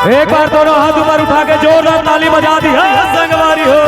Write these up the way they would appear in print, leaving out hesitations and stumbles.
एक बार दोनों हाथ ऊपर उठा के जोरदार ताली बजा दी है संगवारी हो।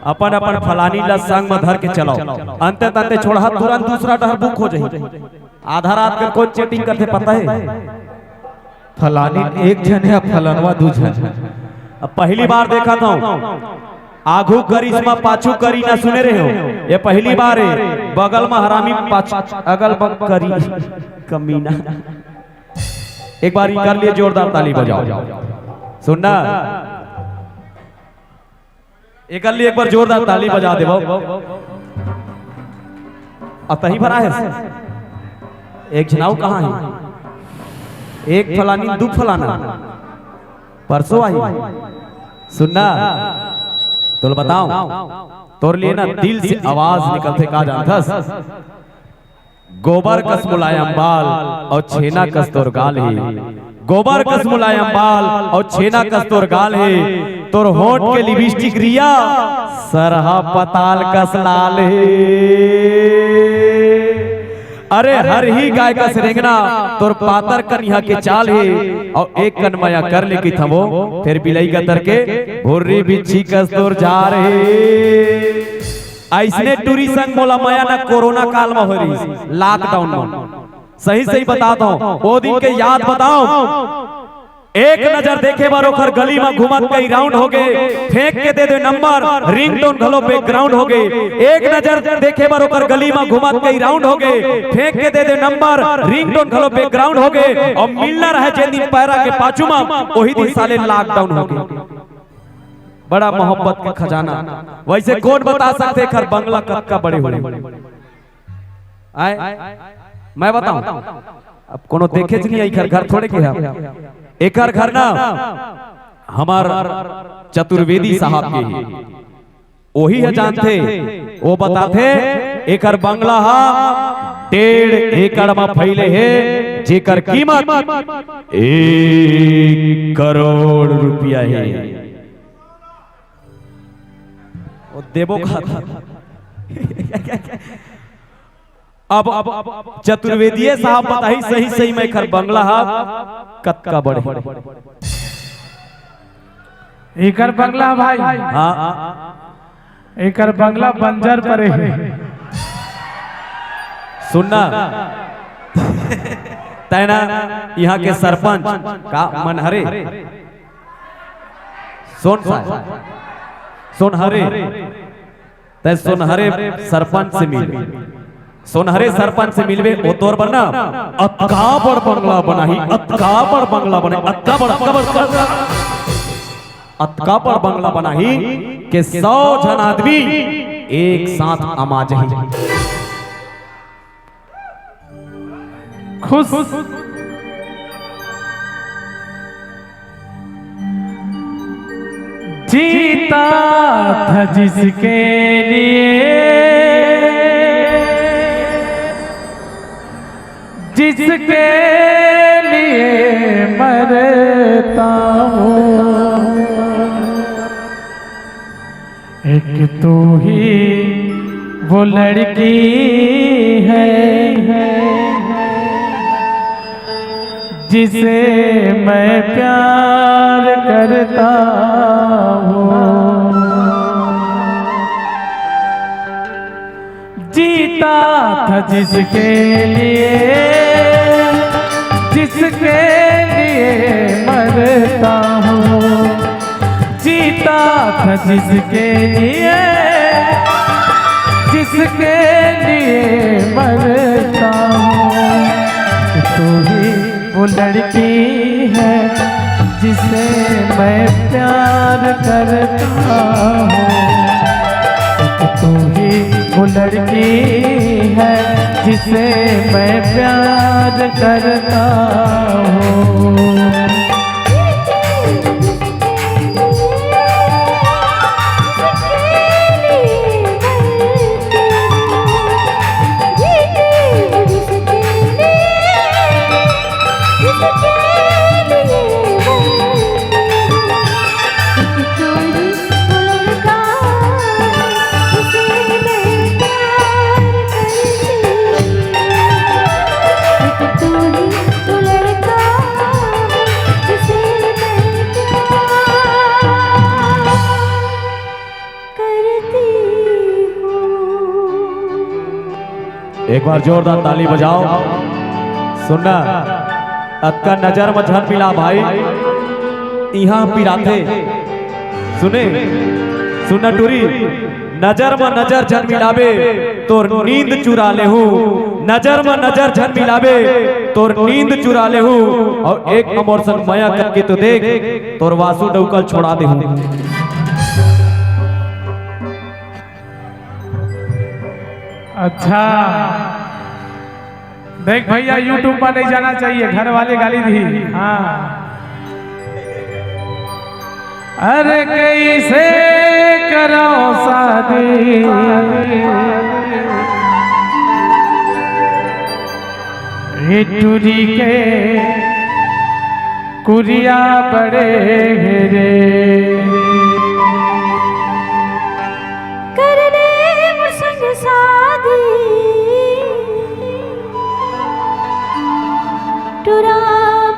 अपन अपन फलानी ला संग में धर के चलो अंते तंते छोड़ा तुरंत दूसरा डहर बुक हो जाए। आधा रात के कौन चेटिंग करते पता है? फलानी एक जन है फलनवा दू जन। अब पहली बार देखा था आगू करिश्मा पाछू करी ना सुने रहे हो। ये पहली बार है बगल में हरामी अगल बगल करी कमीना। एक बार कर लिए जोरदार ताली बजाओ। सुनना एक बार जोरदार ताली बजा दे। अतही भरा है एक जनाव कहाँ है? एक फलानी दू फलाना परसों आई। सुनना तो बताओ तोर लिए ना दिल से आवाज निकलते का जानथस? गोबर कस मुलायम बाल और छेना कस तोर गाल है। गोबर कस मुलायम बाल और छेना कस तोर गाल है। तोर होंठ के लिपस्टिक रिया सरहा पताल कस लाल है। अरे हर ही गाय का रेंगना तोर पातर कन्या के चाल है। और एक कनमया कर ले की थमो फिर बिलई का तर के भुर्री बिच्छी कस तोर जा रहे। ऐसने टूरी संग मोला मया ना कोरोना काल में हो रही लॉकडाउन में। सही सही बताता हूँ वो दिन के याद बताओ। एक नजर देखे बार ओखर गली में घुमत कई राउंड हो गए। फेंक के दे दे नंबर रिंगटोन घलो बैकग्राउंड हो गए। एक नजर देखे बार ओखर गली में घुमत कई राउंड हो गए। फेंक के दे दे नंबर रिंगटोन घलो बैकग्राउंड हो गए। और मिलना रहे जे दिन पैरा के पाछू में वही दिन साले लॉकडाउन हो गए। बड़ा मोहब्बत का खजाना वैसे कौन बता सकते खर बंगला कब का बड़े हुए आए? मैं बताऊं अब कोनो देखे नहीं घर थोड़े के है। एक घर ना हमार चतुर्वेदी साहब के ही वही है जानते। वो बताते एक बंगला 1.5 एकड़ में फैले है जेकर कीमत 1 करोड़ रुपया है। वो देवो खाता अब चतुर्वेदीय साहब बताई सही सही मैं खर बंगला कत्का बड़े एकर बंगला भाई। हाँ एकर बंगला बंजर पर है। सुनना तैना यहाँ के सरपंच का मनहरे सोनहरे तै सोनहरे सरपंच से मिल सोनहरे सरपंच से मिलवे ओ तोर बना अतका बड़ बंगला बनाही। अतका बड़ बंगला बने अतका बड़ बंगला बनाही के 100 जन आदमी एक साथ आमा जाही। खुश जीता था जिसके लिए जिसके लिए मरता हूँ। एक तू ही वो लड़की है जिसे मैं प्यार करता हूँ। जीता था जिसके लिए मरता हूँ। जीता था जिसके लिए मरता हूँ। तू ही वो लड़की है जिसे मैं प्यार करता हूँ। वो लड़की है जिसे मैं प्यार करता हूँ। एक बार जोरदार ताली बजाओ। सुनना अक्का नजर में झन मिला भाई, यहाँ पिराते सुने सुनना टूरी, नजर में नजर झन मिलावे तोर नींद चुरा ले हूँ, नजर में नजर झन मिलावे तोर नींद चुरा ले हूँ, और एक अमर सन माया करके तो देख तोर वासु डौकल छोड़ा दे हूँ। अच्छा देख भैया, यूट्यूब पर नहीं जाना चाहिए, घर वाले गाली दी। हाँ अरे कैसे करो शादी टूरी के कुरिया बड़े रे, टुरा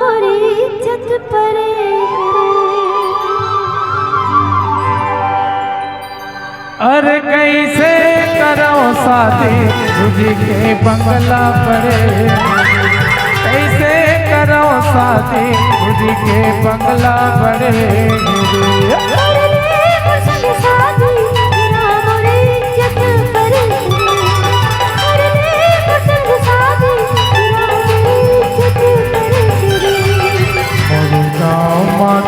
मोरी इज्जत परे, अरे कैसे करो शादी तुझी के बंगला पड़े, कैसे करो शादी तुझी के बंगला पड़े।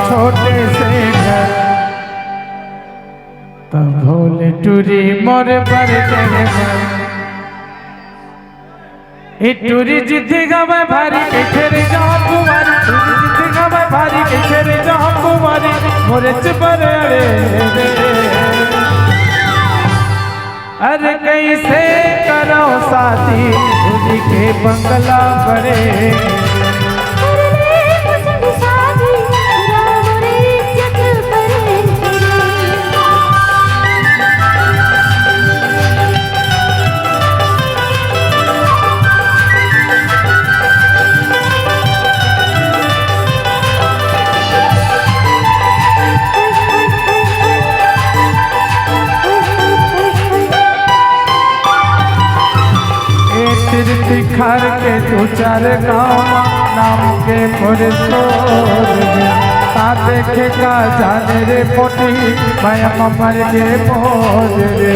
छोटे से घर तब भोले टूरी मोर पर टूरी जिद्दी गवे भारी के खेरे जाओ कुमारी, टूरी जिद्दी गवे भारी के खेरे जाओ कुमारी, मोरे चपर अरे कैसे करो शादी टूरी के बंगला बड़े। खर के दो चार गाँव नाम के देखे का जाने रे पोटी मैं मर के बोझ रे।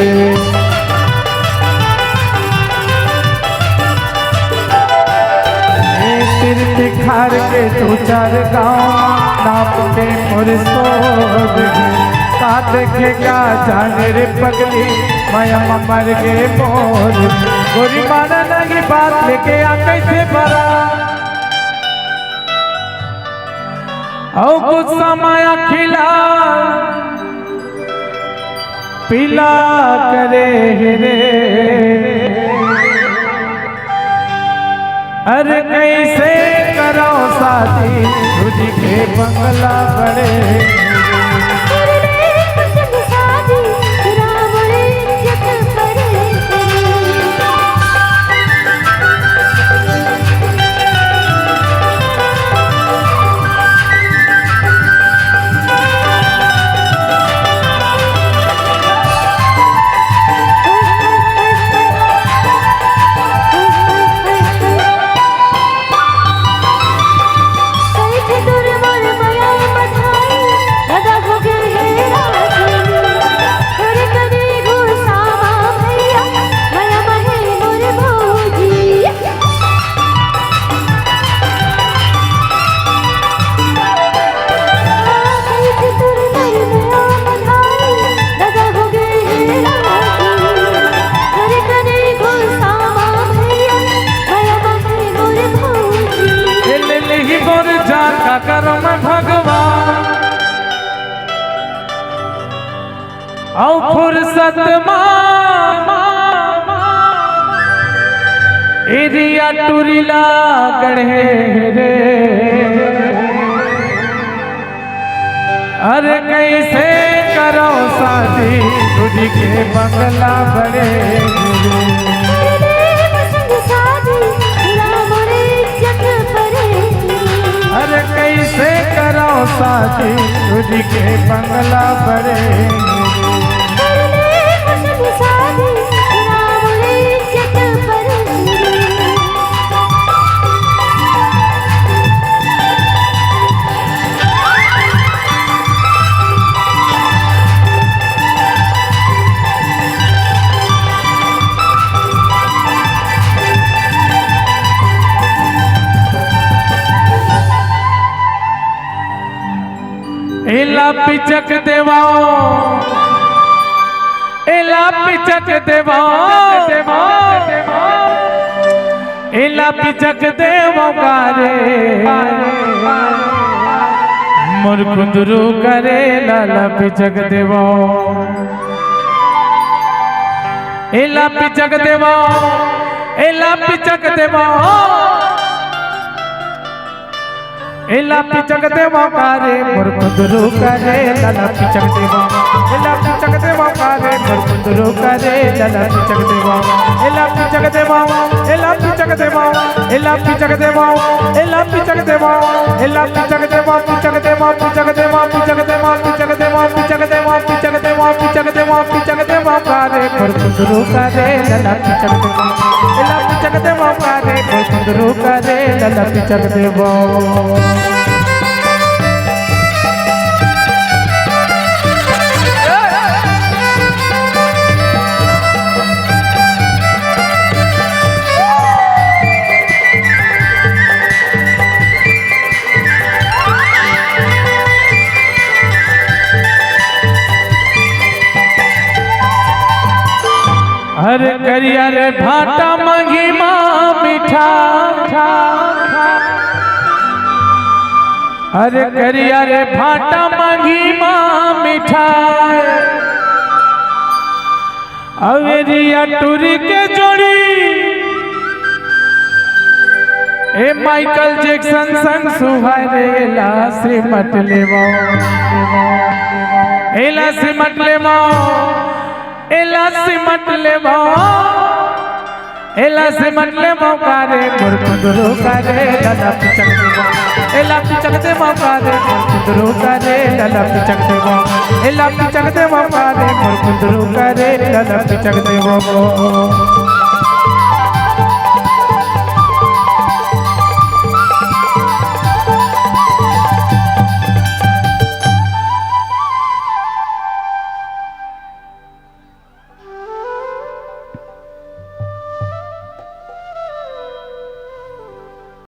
खार के दो चार गाँव नाम के देखे का जाने रे पगली मैं मर के बोझ। गोरी माना लगी बात लेके आ कैसे भरा, और गुस्सा माया खिला पिला करे रे, अरे कैसे करो शादी तुझी के बंगला बड़े। औ फुर्सत एरिया टुरीला गढ़े रे अरे कैसे करो शादी तुझी के बंगला बड़े अरे कैसे करो शादी तुझी के बंगला बड़े एला पिचक देवाओ एला पिचक देवाओ एला पिचक देवाओ गारे मोर कुंदरू करे लाला पिचक देवाओ एला पिचक देवाओ एला पिचक देवाओ एला पिचक देवा कारे मोर कुंदरू करे लाला पिचक देवा एला पिचक देवा कारे मोर कुंदरू करे लाला पिचक देवा एला पिचक देवा एला पिचक देवा एला पिचक देवा एला पिचक देवा एला पिचक देवा पिचक देवा पिचक देवा पिचक देवा पिचक देवा पिचक देवा पिचक देवा पिचक देवा पिचक देवा कारे मोर कुंदरू करे लाला पिचक देवा एला पिचक देवा कारे मोर कुंदरू करे लाला पिचक देवा अरे करिया रे भाटा मंगी माँ मीठा अरे करिया रे भाटा मंगी माँ मीठा अवेरिया टूरी के जोड़ी ए माइकल जैक्सन संग सुहारेला से मत लेवा एला से मत लेवा एला से मत लेवा एला से मत लेवा कारे मोर कुंदरू करे लाला पिचक देवा एला पिचक देवा कारे मोर कुंदरू करे लाला पिचक देवा एला पिचक देवा कारे मोर कुंदरू करे लाला पिचक देवा